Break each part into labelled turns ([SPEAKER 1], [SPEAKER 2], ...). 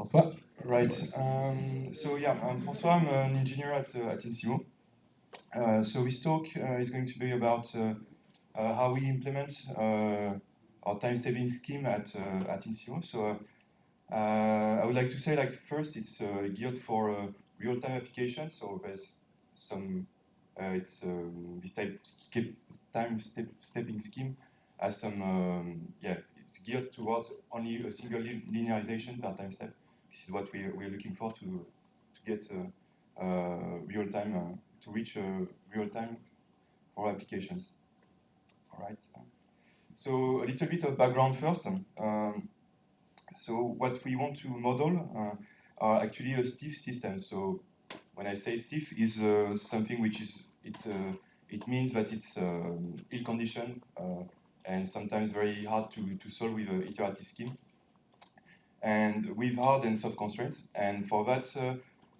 [SPEAKER 1] François?
[SPEAKER 2] Right. So yeah, I'm François. I'm an engineer at Insimo. So this talk is going to be about how we implement our time-stepping scheme at Insimo. So I would like to say, like, first, it's geared for real-time applications. So there's some it's this time-stepping scheme has some yeah, it's geared towards only a single linearization per time step. This is what we're looking for to get real time to reach real time for applications. All right. So a little bit of background first. So what we want to model are actually a stiff system. So when I say stiff, is something which is it means that it's ill-conditioned and sometimes very hard to solve with an iterative scheme, and with hard and soft constraints. And for that,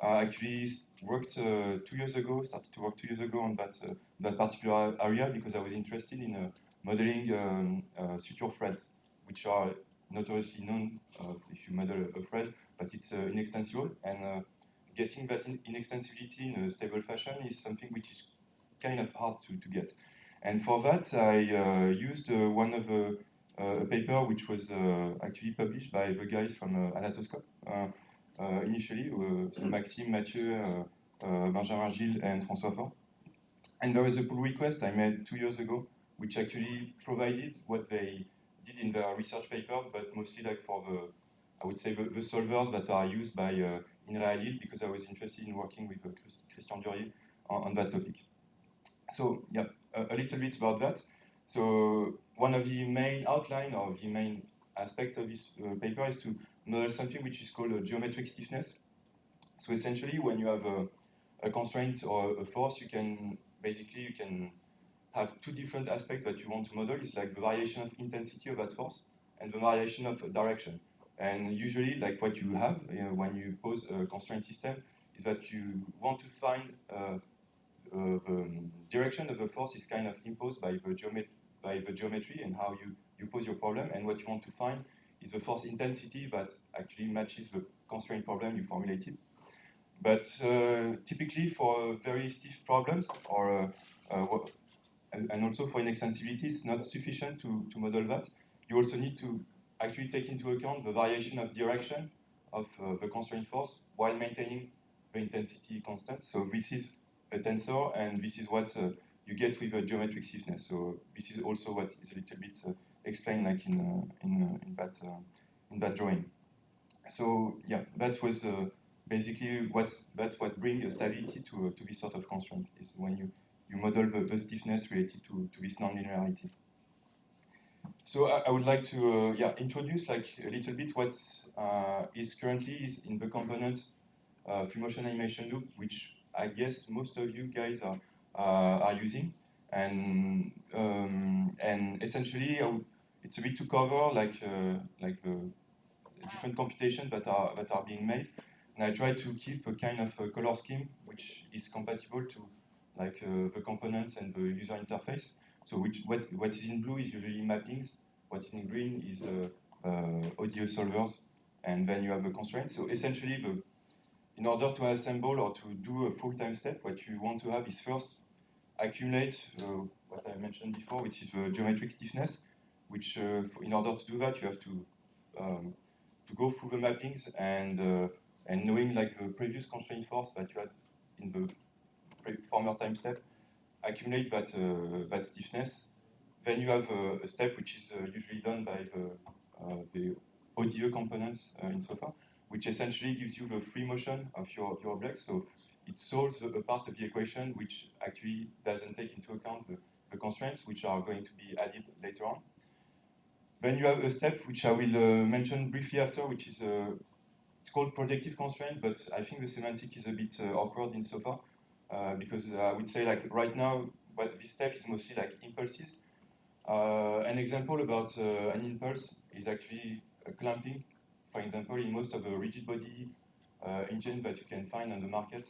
[SPEAKER 2] I actually worked 2 years ago, started to work 2 years ago on that particular area because I was interested in modeling suture threads, which are notoriously known if you model a thread, but it's inextensible. And getting that inextensibility in a stable fashion is something which is kind of hard to get. And for that, I used one of a paper which was actually published by the guys from Anatoscope initially, so Maxime, Mathieu, Benjamin Gilles, and François Faure. And there was a pull request I made 2 years ago, which actually provided what they did in their research paper, but mostly like for I would say, the solvers that are used by INREALIL, because I was interested in working with Christian Durier on that topic. So yeah, a little bit about that. So one of the main outline or the main aspect of this paper is to model something which is called a geometric stiffness. So essentially, when you have a constraint or a force, you can have two different aspects that you want to model. It's like the variation of intensity of that force and the variation of direction. And usually, like what you have when you pose a constraint system is that you want to find the direction of the force is kind of imposed by the geometry and how you pose your problem. And what you want to find is the force intensity that actually matches the constraint problem you formulated. But typically for very stiff problems or and also for inextensibility, it's not sufficient to model that. You also need to actually take into account the variation of direction of the constraint force while maintaining the intensity constant. So this is a tensor, and this is what you get with a geometric stiffness. So this is also what is a little bit explained, like in that drawing. So yeah, that was basically that's what brings stability to this sort of constraint, is when you model the stiffness related to this nonlinearity. So I would like to introduce like a little bit what is currently in the component free motion animation loop, which I guess most of you guys are using, and essentially it's a bit to cover like the different computations that are being made, and I try to keep a kind of a color scheme which is compatible to like the components and the user interface. So what is in blue is usually mappings. What is in green is audio solvers, and then you have the constraints. So essentially, in order to assemble or to do a full time step, what you want to have is first accumulate what I mentioned before, which is the geometric stiffness. Which, in order to do that, you have to go through the mappings and knowing like the previous constraint force that you had in the former time step, accumulate that stiffness. Then you have a step which is usually done by the ODE components in SOFA, which essentially gives you the free motion of your object. So it solves a part of the equation which actually doesn't take into account the constraints which are going to be added later on. Then you have a step which I will mention briefly after, which is it's called projective constraint, but I think the semantic is a bit awkward in SOFA because I would say like right now, this step is mostly like impulses. An example about an impulse is actually a clamping. For example, in most of the rigid body engine that you can find on the market,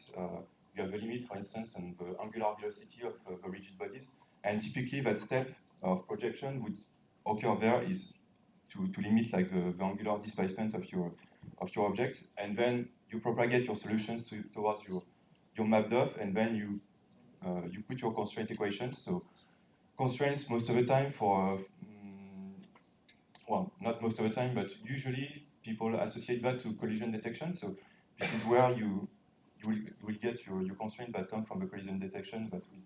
[SPEAKER 2] you have a limit, for instance, on the angular velocity of the rigid bodies. And typically that step of projection would occur there is to limit like the angular displacement of your objects, and then you propagate your solutions towards your map DOF, and then you put your constraint equations. So constraints most of the time for well, not most of the time, but usually people associate that to collision detection. So this is where you will get your constraint that come from the collision detection that will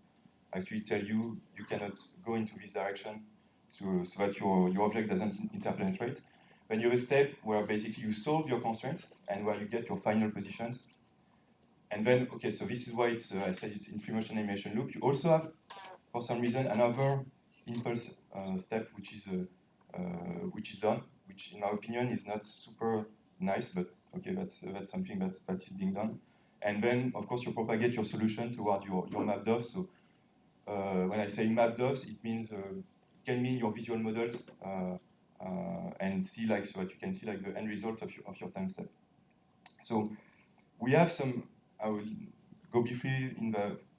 [SPEAKER 2] actually tell you cannot go into this direction so that your object doesn't interpenetrate. Then you have a step where basically you solve your constraint and where you get your final positions. And then, okay, so this is why it's, I said it's in free motion animation loop. You also have, for some reason, another impulse step which is done, which in my opinion is not super nice, but okay, that's something that is being done. And then, of course, you propagate your solution toward your map DOF. So when I say map DOFs, it means can mean your visual models and see like so that you can see like the end result of your time step. So we have some. I will go briefly in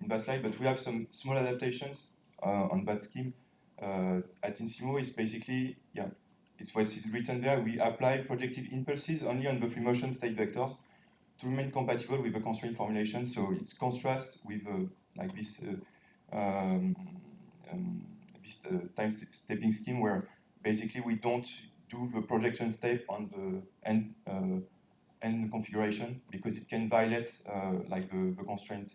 [SPEAKER 2] that slide, but we have some small adaptations on that scheme. At Insimo is basically it's what is written there. We apply projective impulses only on the free motion state vectors to remain compatible with the constraint formulation. So it's contrast with like this. This time stepping scheme where basically we don't do the projection step on the end configuration because it can violate like the constraint,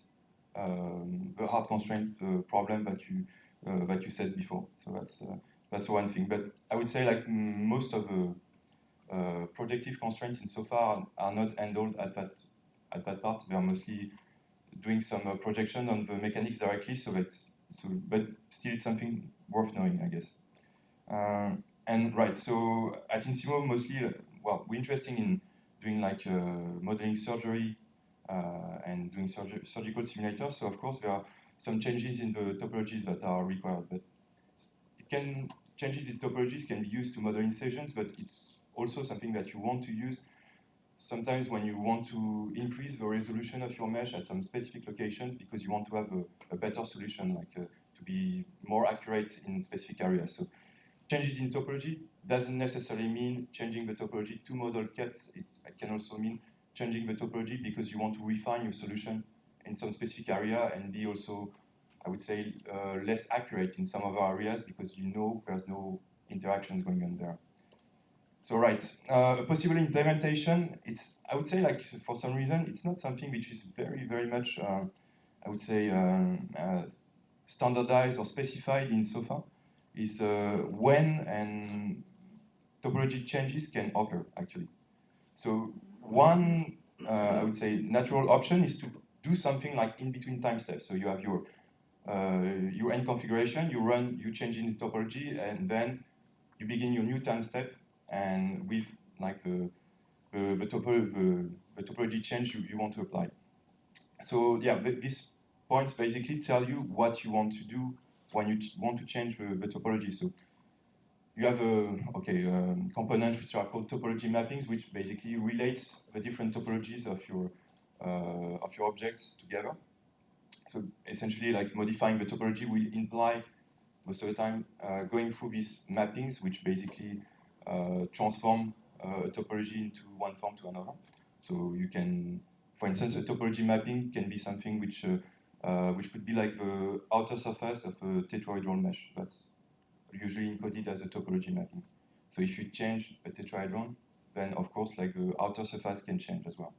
[SPEAKER 2] the hard constraint problem that you said before. So that's one thing. But I would say like most of the projective constraints in so far are not handled at that part. They are mostly doing some projection on the mechanics directly. But still it's something worth knowing, I guess. And right, so at Insimo mostly, well, we're interested in doing like modeling surgery and doing surgical simulators. So of course there are some changes in the topologies that are required, but changes in topologies can be used to model incisions, but it's also something that you want to use sometimes when you want to increase the resolution of your mesh at some specific locations because you want to have a better solution, like to be more accurate in specific areas. So changes in topology doesn't necessarily mean changing the topology to model cuts. It can also mean changing the topology because you want to refine your solution in some specific area and be also, I would say, less accurate in some other areas because you know there's no interactions going on there. So right, a possible implementation, I would say like for some reason, it's not something which is very, very much, I would say, standardized or specified in SOFA, is when and topology changes can occur, actually. So one, I would say, natural option is to do something like in-between time steps. So you have your end configuration, you change in the topology, and then you begin your new time step, and with like the topology change you want to apply. So yeah, these points basically tell you what you want to do when you want to change the topology. So you have components which are called topology mappings, which basically relates the different topologies of your objects together. So essentially, like modifying the topology will imply most of the time going through these mappings, which basically transform a topology into one form to another. So you can, for instance, a topology mapping can be something which could be like the outer surface of a tetrahedral mesh. That's usually encoded as a topology mapping. So if you change a tetrahedron, then of course like the outer surface can change as well.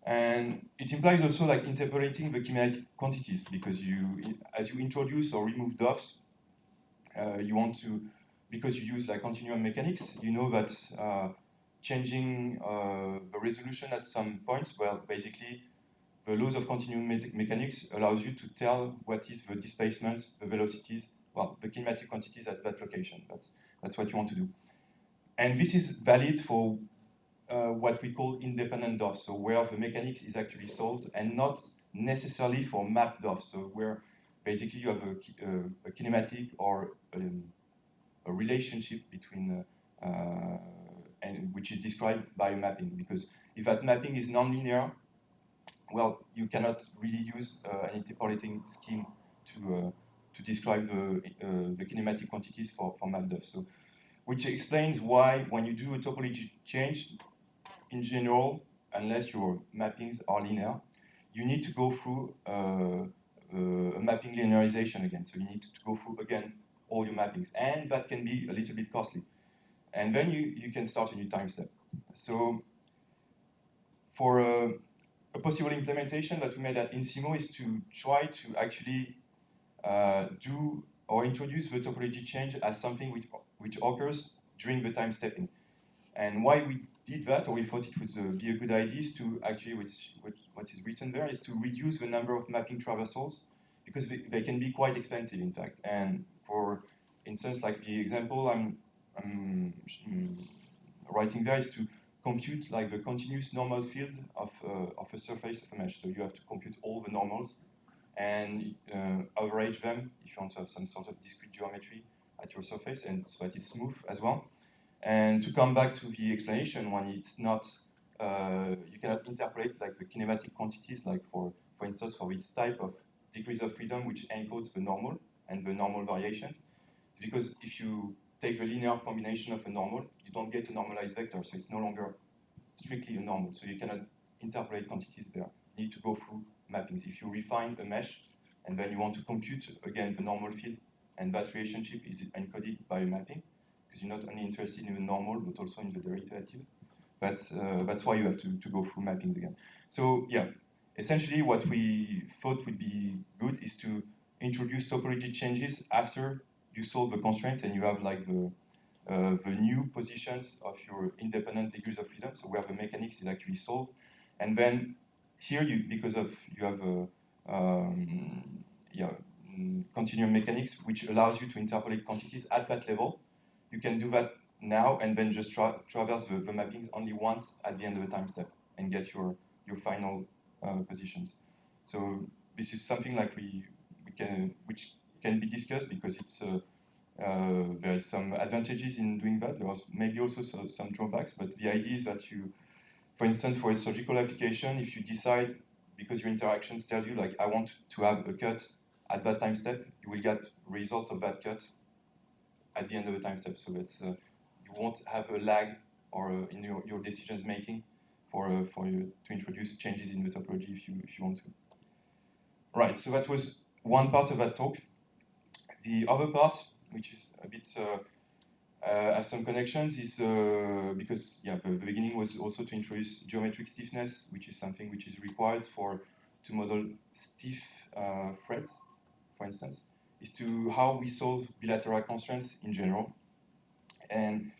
[SPEAKER 2] And it implies also like interpolating the kinematic quantities because as you introduce or remove DOFs, you want to, because you use like continuum mechanics, you know that changing the resolution at some points, well, basically the laws of continuum mechanics allows you to tell what is the displacement, the velocities, well, the kinematic quantities at that location. That's what you want to do. And this is valid for what we call independent DOFs, so where the mechanics is actually solved, and not necessarily for map DOFs, so where basically you have a kinematic or a relationship between, and which is described by a mapping. Because if that mapping is nonlinear, well, you cannot really use an interpolating scheme to describe the kinematic quantities for map DOF. So which explains why when you do a topology change, in general, unless your mappings are linear, you need to go through a mapping linearization again. So you need to go through again all your mappings, and that can be a little bit costly. And then you can start a new time step. So for a possible implementation that we made at InSimo is to try to actually do or introduce the topology change as something which occurs during the time stepping. And why we did that, or we thought it would be a good idea, is to actually, what is written there, is to reduce the number of mapping traversals, because they can be quite expensive, in fact. And for instance, like the example I'm writing there is to compute like the continuous normal field of a surface of a mesh. So you have to compute all the normals and average them if you want to have some sort of discrete geometry at your surface, and so that it's smooth as well. And to come back to the explanation, when it's not, you cannot interpolate like the kinematic quantities, like for instance, for this type of degrees of freedom which encodes the normal and the normal variations. Because if you take the linear combination of a normal, you don't get a normalized vector, so it's no longer strictly a normal. So you cannot interpolate quantities there. You need to go through mappings. If you refine a mesh, and then you want to compute, again, the normal field, and that relationship is encoded by a mapping, because you're not only interested in the normal, but also in the derivative. That's why you have to go through mappings again. So yeah, essentially what we thought would be good is to introduce topology changes after you solve the constraints and you have like the new positions of your independent degrees of freedom, so where the mechanics is actually solved. And then here, because you have continuum mechanics, which allows you to interpolate quantities at that level, you can do that now and then just traverse the mappings only once at the end of the time step and get your final positions. So this is something like which can be discussed, because it's there are some advantages in doing that. There are maybe also some drawbacks, but the idea is that you, for instance, for a surgical application, if you decide, because your interactions tell you, like, I want to have a cut at that time step, you will get result of that cut at the end of the time step. So that's you won't have a lag or in your decisions making for you to introduce changes in the topology if you want to. Right. So that was one part of that talk. The other part, which is a bit has some connections, is because the beginning was also to introduce geometric stiffness, which is something which is required to model stiff threads, for instance, is to how we solve bilateral constraints in general. And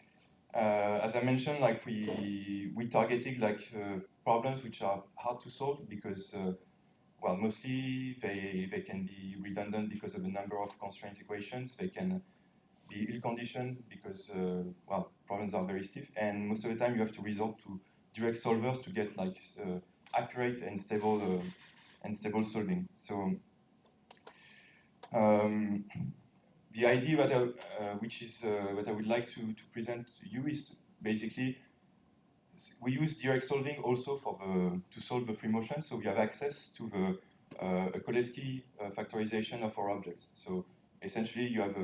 [SPEAKER 2] as I mentioned, like we targeted like problems which are hard to solve because well, mostly they can be redundant because of the number of constraint equations. They can be ill-conditioned because, well, problems are very stiff. And most of the time you have to resort to direct solvers to get like accurate and stable solving. So the idea that which is what I would like to present to you is basically we use direct solving also for to solve the free motion. So we have access to a Cholesky factorization of our objects. So essentially, you have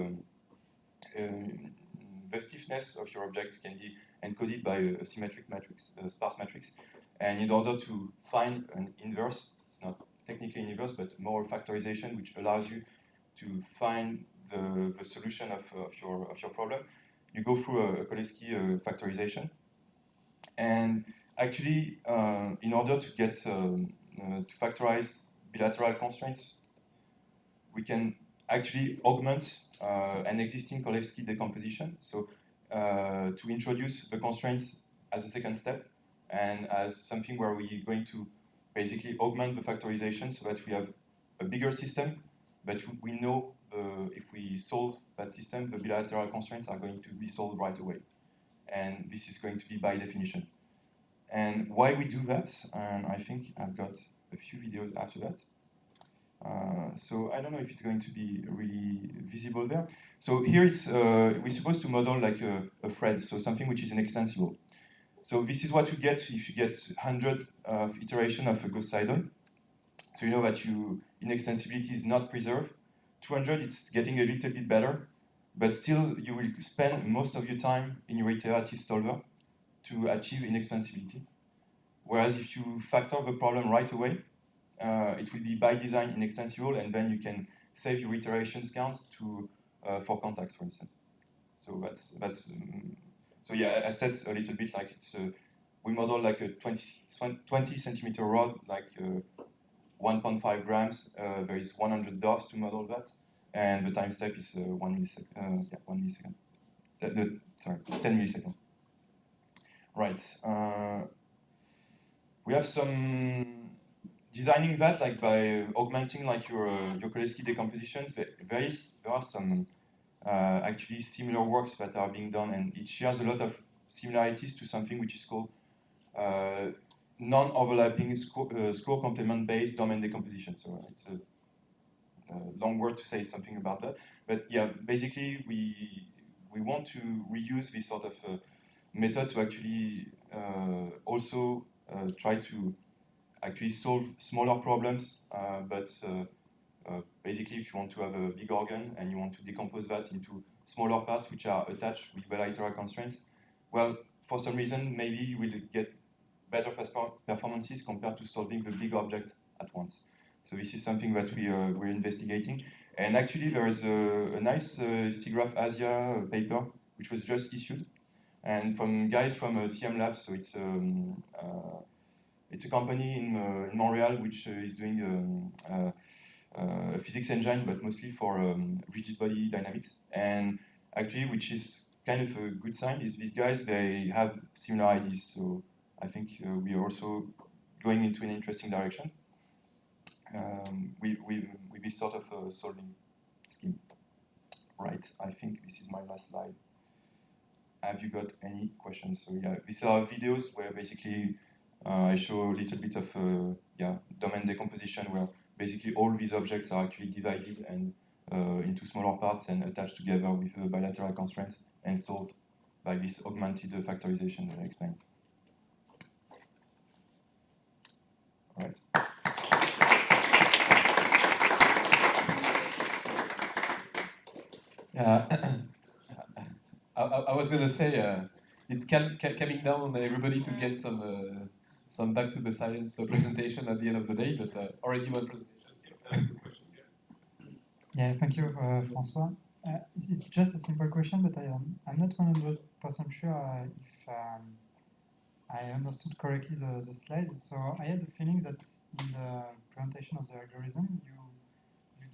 [SPEAKER 2] the stiffness of your object can be encoded by a symmetric matrix, a sparse matrix. And in order to find an inverse, it's not technically an inverse, but more factorization, which allows you to find the solution of your problem, you go through a Cholesky factorization. And actually, in order to get to factorize bilateral constraints, we can actually augment an existing Cholesky decomposition. So to introduce the constraints as a second step and as something where we're going to basically augment the factorization so that we have a bigger system, but we know if we solve that system, the bilateral constraints are going to be solved right away. And this is going to be by definition. And why we do that, and I think I've got a few videos after that. So I don't know if it's going to be really visible there. So here it's, we're supposed to model like a thread, so something which is inextensible. So this is what you get if you get 100 iteration of a Gauss-Seidel. So you know that inextensibility is not preserved. 200 is getting a little bit better, but still you will spend most of your time in your iterative solver to achieve inextensibility. Whereas if you factor the problem right away, it will be by design inextensible, and then you can save your iterations count to for contacts, for instance. So so yeah. I said a little bit like we model like a 20 centimeter rod, like 1.5 grams. There is 100 DOFs to model that, and the time step is 1 millisecond. Yeah, 1 millisecond. Sorry, 10 milliseconds. Right. We have some designing that like by augmenting like your Kolesky decompositions. There are some actually similar works that are being done, and it shares a lot of similarities to something which is called non-overlapping score complement-based domain decomposition. So it's a long word to say something about that. But yeah, basically we want to reuse this sort of method to actually also try to actually solve smaller problems, but basically if you want to have a big organ and you want to decompose that into smaller parts which are attached with bilateral constraints, well, for some reason, maybe you will get better performances compared to solving the big object at once. So this is something that we're investigating. And actually there is a nice SIGGRAPH Asia paper which was just issued, and from guys from CM Labs. So it's a company in Montreal which is doing a physics engine, but mostly for rigid body dynamics. And actually, which is kind of a good sign, is these guys, they have similar ideas. So I think we are also going into an interesting direction with this sort of solving scheme. Right, I think this is my last slide. Have you got any questions? So yeah, these are videos where basically I show a little bit of domain decomposition where basically all these objects are actually divided and into smaller parts and attached together with bilateral constraints and solved by this augmented factorization that I explained. All right.
[SPEAKER 1] I was going to say it's coming down on everybody to get some back to the science presentation at the end of the day, but already one presentation.
[SPEAKER 3] Yeah, thank you, François. It's just a simple question, but I'm not 100% sure if I understood correctly the slides. So I had the feeling that in the presentation of the algorithm, you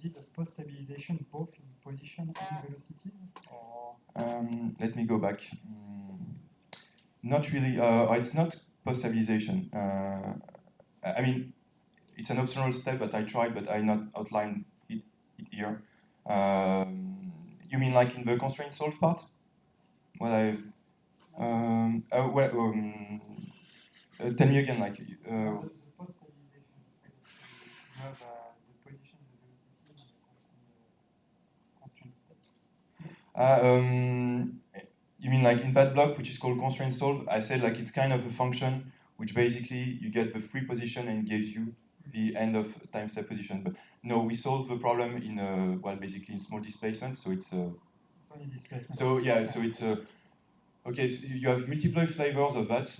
[SPEAKER 3] did a post-stabilization both in position and velocity, or?
[SPEAKER 2] Let me go back. Not really. It's not post-stabilization. I mean, it's an optional step that I tried, but I not outlined it here. You mean like in the constraint solve part? Well, tell me again, like.
[SPEAKER 3] The post-stabilization, you have the position, the velocity, and the constraint step.
[SPEAKER 2] You mean like in that block, which is called constraint solve? I said like it's kind of a function which basically you get the free position and gives you the end of time step position. But no, we solve the problem in basically in small displacement. So it's
[SPEAKER 3] only displacement.
[SPEAKER 2] So yeah, so it's okay. So you have multiple flavors of that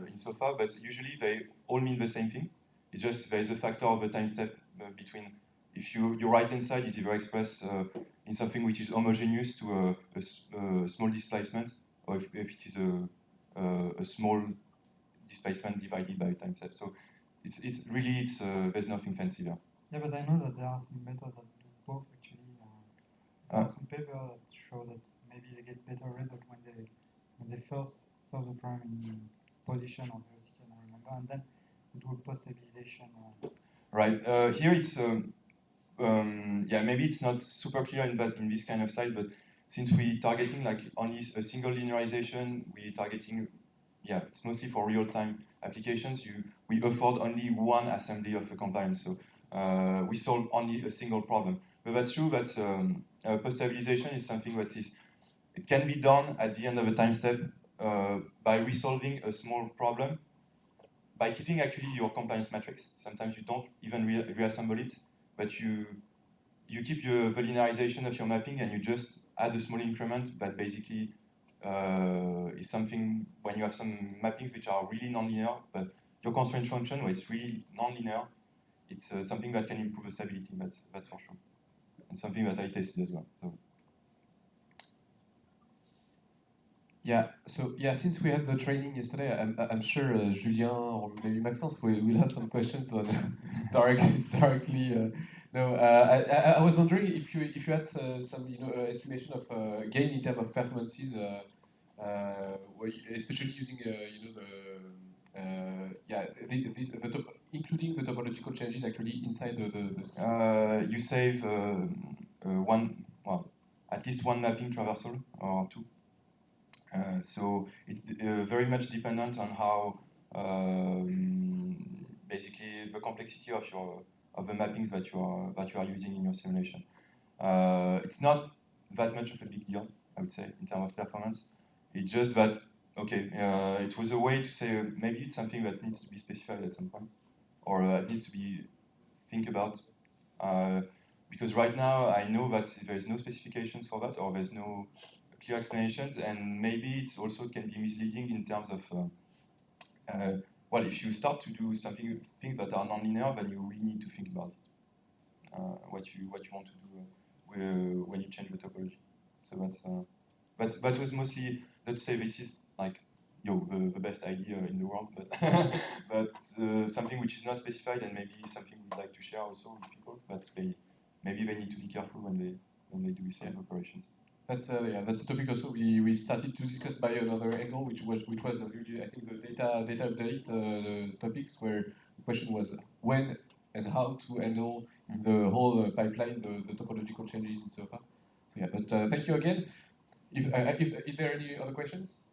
[SPEAKER 2] in SOFA, but usually they all mean the same thing. It's just there is a factor of the time step between. If your right hand side is either expressed in something which is homogeneous to a small displacement, or if it is a small displacement divided by a time step. So it's really there's nothing fancy there.
[SPEAKER 3] Yeah, but I know that there are some methods that do both actually. There are some papers that show that maybe they get better results when they first solve the problem in position or velocity, I don't remember, and then they do a post-stabilization.
[SPEAKER 2] Right. Here it's maybe it's not super clear in this kind of slide, but since we're targeting like only a single linearization, we're targeting it's mostly for real-time applications. We afford only one assembly of a compliance, so we solve only a single problem. But that's true that post-stabilization is something that it can be done at the end of a time step by resolving a small problem, by keeping actually your compliance matrix. Sometimes you don't even reassemble it, but you keep the linearization of your mapping and you just add a small increment that basically is something when you have some mappings which are really nonlinear, but your constraint function where it's really nonlinear, it's something that can improve the stability, that's for sure. And something that I tested as well. So.
[SPEAKER 1] Yeah, so yeah, since we had the training yesterday, I'm sure Julien or maybe Maxence will have some questions on directly. No, I was wondering if you had some estimation of gain in terms of performances, especially using including the topological changes actually inside the scheme.
[SPEAKER 2] You save at least one mapping traversal or two. So it's very much dependent on how basically the complexity of the mappings that you are using in your simulation. It's not that much of a big deal, I would say, in terms of performance. It's just that it was a way to say maybe it's something that needs to be specified at some point, or needs to be think about. Because right now I know that there's no specifications for that, or there's no clear explanations, and maybe it's also can be misleading in terms of well, if you start to do things that are nonlinear, then you really need to think about what you want to do when you change the topology. So that was mostly, let's say this is like the best idea in the world, but but something which is not specified and maybe something we'd like to share also with people. But maybe they need to be careful when they do the same operations.
[SPEAKER 1] That's a topic also we started to discuss by another angle, which was really, I think, the data update topics, where the question was when and how to handle in the whole pipeline the topological changes and so on. So yeah, but thank you again. If there are any other questions?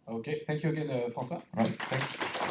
[SPEAKER 1] Okay, thank you again, François.
[SPEAKER 2] Right, thanks.